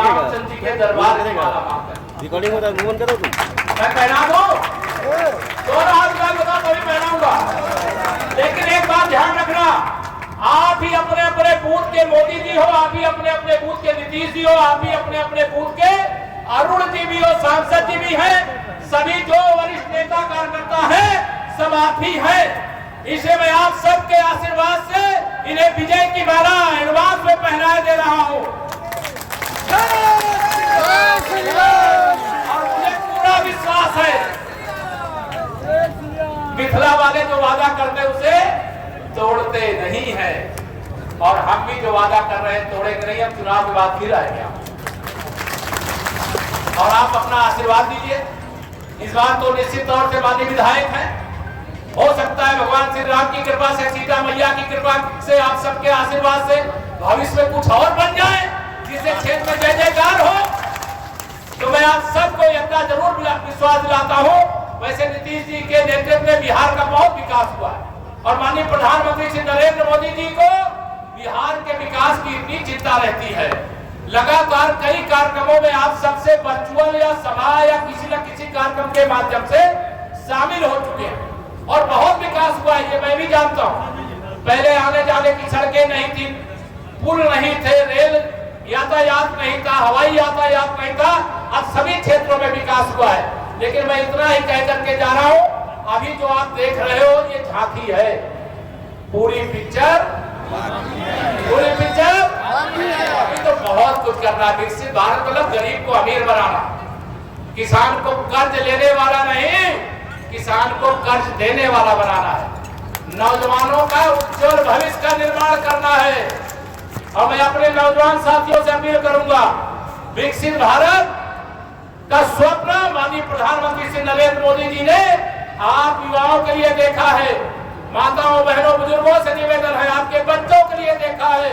रामचंद्र जी के दरबार में माला मांगकर रिकॉर्डिंग होता है, मूव करो तुम। मैं पहना दूं, 2 हाथ का बता तो भी पहनाऊंगा। लेकिन एक बात ध्यान रखना, आप ही अपने अपने बूथ के मोदी जी हो, आप ही अपने अपने बूथ के नीतीश जी हो, आप ही अपने अपने बूथ के अरुण जी भी हो, सांसद जी भी हैं, सभी जो वरिष्ठ नेता कार्यकर्ता है सब आप ही है। इसे मैं आप सबके आशीर्वाद से इन्हें विजय की माला एडवांस में पहनाए दे रहा हूं। और मुझे पूरा विश्वास है मिथिला वाले जो वादा करते उसे तोड़ते नहीं है, और हम भी जो वादा कर रहे हैं तोड़ेंगे नहीं। हम चुनाव के बाद फिर आएंगे और आप अपना आशीर्वाद दीजिए। इस बार तो निश्चित तौर से माननीय विधायक हैं, हो सकता है भगवान श्री राम की कृपा से, सीता मैया की कृपा से, आप सबके आशीर्वाद से भविष्य में कुछ और बन जाए जिससे क्षेत्र में जय जयकार हो। तो मैं आप सबको यह जरूर विश्वास दिलाता हूँ, वैसे नीतीश जी के नेतृत्व में बिहार का बहुत विकास हुआ है, और माननीय प्रधानमंत्री श्री नरेंद्र मोदी जी को बिहार के विकास की इतनी चिंता रहती है। लगातार कई कार्यक्रमों में आप सबसे वर्चुअल या सभा या किसी न किसी कार्यक्रम के माध्यम से शामिल हो चुके हैं, और बहुत विकास हुआ है, ये मैं भी जानता हूँ। पहले आने जाने की सड़कें नहीं थी, पुल नहीं थे, रेल यातायात नहीं था, हवाई यातायात नहीं था, अब सभी क्षेत्रों में विकास हुआ है। लेकिन मैं इतना ही कह करके जा रहा हूँ, अभी जो आप देख रहे हो ये झांकी है, पूरी पिक्चर अभी तो बहुत कुछ करना है। विकसित भारत मतलब गरीब को अमीर बनाना, किसान को कर्ज लेने वाला नहीं, किसान को कर्ज देने वाला बनाना है, नौजवानों का उज्जवल भविष्य का निर्माण करना है। और मैं अपने नौजवान साथियों से अपील करूंगा, विकसित भारत का स्वप्न माननीय प्रधानमंत्री श्री नरेंद्र मोदी जी ने आप युवाओं के लिए देखा है, माताओं बहनों बुजुर्गों से निवेदन है, आपके बच्चों के लिए देखा है,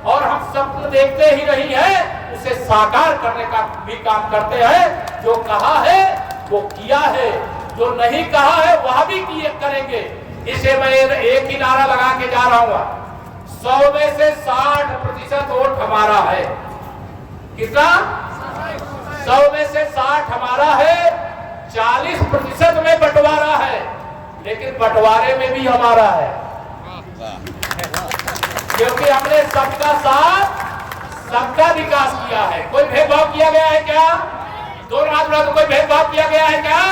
और हम सपने देखते ही नहीं है, उसे साकार करने का भी काम करते हैं। जो कहा है वो किया है, जो नहीं कहा है वह भी करेंगे। इसे मैं एक ही नारा लगा के जा रहा हूँ, 100 में से 60% वोट हमारा है। कितना? 100 में से 60 हमारा है, 40% में बंटवारा है, लेकिन बंटवारे में भी हमारा है, क्योंकि हमने सबका साथ सबका विकास किया है। कोई भेदभाव किया गया है क्या? दोनों हाथ में कोई भेदभाव किया गया है क्या?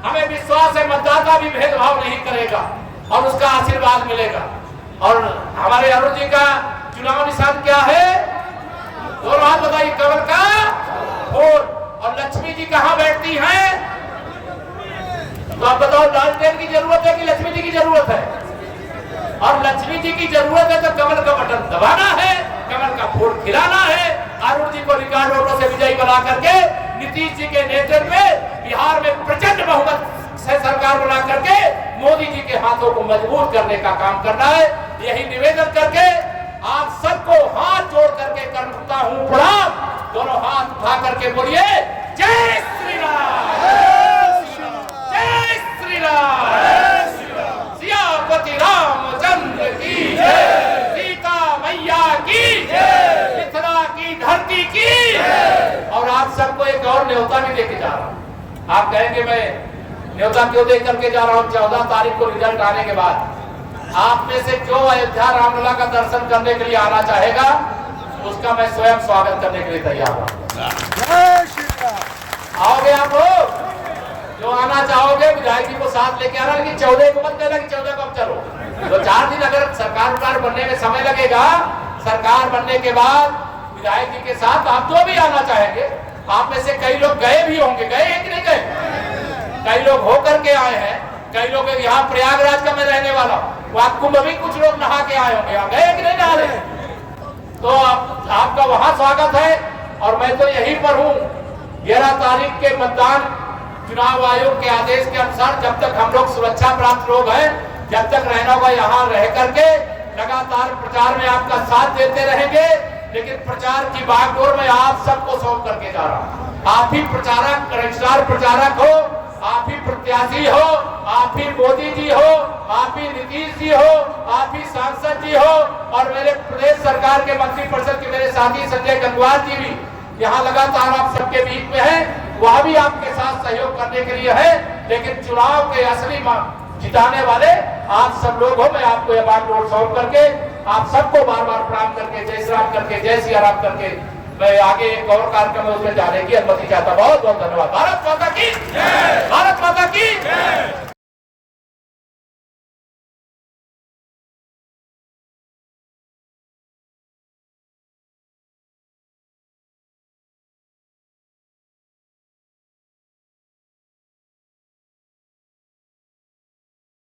हमें विश्वास है मतदाता भी भेदभाव नहीं करेगा और उसका आशीर्वाद मिलेगा। और हमारे अरुण जी का चुनाव निशान क्या है? दोनों हाथ बताइए, कमल का फूल। और लक्ष्मी जी कहाँ बैठती हैं? तो आप बताओ, लालटेन की जरूरत है कि लक्ष्मी जी की जरूरत है? और लक्ष्मी जी की जरूरत है तो कमल का बटन दबाना है, कमल का फूल खिलाना है, अरुण जी को रिकॉर्ड वोटों से विजयी बना करके नीतीश जी के नेतृत्व में बिहार में प्रचंड बहुमत से सरकार बना करके मोदी जी के हाथों को मजबूत करने का काम करना है। यही निवेदन करके आप सबको हाथ जोड़ करके करता हूँ प्रणाम। दोनों हाथ उठा करके बोलिए, जय श्री राम, जय श्री राम, सियापति रामचंद्र की जय, सीता मैया की जय, मिथिला की धरती की। और आप सबको एक और न्योता भी देके जा रहा हूँ। आप कहेंगे मैं न्योता क्यों दे करके जा रहा हूँ? 14 तारीख को रिजल्ट आने के बाद आप में से जो अयोध्या रामलला का दर्शन करने के लिए आना चाहेगा, उसका मैं स्वयं स्वागत करने के लिए तैयार हूँ। आओगे आप लोग? जो आना चाहोगे विधायक जी को साथ लेके आना, लेकिन 14 को मत लेना कि 14 को अब चलो। तो 4 दिन अगर सरकार बनने में समय लगेगा, सरकार बनने के बाद विधायक जी के साथ आप जो भी आना चाहेंगे, आप में से कई लोग गए भी होंगे, गए हैं कि नहीं गए? कई लोग होकर के आए हैं, कई लोग यहाँ प्रयागराज का मैं रहने वाला हूँ, वहाँ कुंभ भी कुछ लोग नहा के आए होंगे, गए कि नहीं नहा रहे? तो आपका वहाँ स्वागत है। और मैं तो यहीं पर हूँ, 11 तारीख के मतदान चुनाव आयोग के आदेश के अनुसार जब तक हम लोग सुरक्षा प्राप्त लोग हैं, जब तक रहना होगा यहाँ रह करके लगातार प्रचार में आपका साथ देते रहेंगे। लेकिन प्रचार की बागडोर में आप सबको सौंप करके जा रहा हूँ। आप ही प्रचारक, रजिस्ट्रार प्रचारक हो, आप ही प्रत्याशी हो, आप ही मोदी जी हो, आप ही नीतीश जी हो, आप ही सांसद जी हो, और मेरे प्रदेश सरकार के मंत्रिपरिषद के मेरे साथी संजय गंगवार जी भी यहाँ लगातार आप सबके बीच में है, वह भी आपके साथ सहयोग करने के लिए है, लेकिन चुनाव के असली जिताने वाले आप सब लोग हो। मैं आपको यह बात नोट सौंप करके आप सबको बार बार प्रणाम करके, जय श्री राम करके, जय सिया राम करके मैं आगे एक और कार्यक्रम में उसमें जाने की अनुमति चाहता हूं। बहुत बहुत धन्यवाद। भारत माता की जय। भारत माता की जय।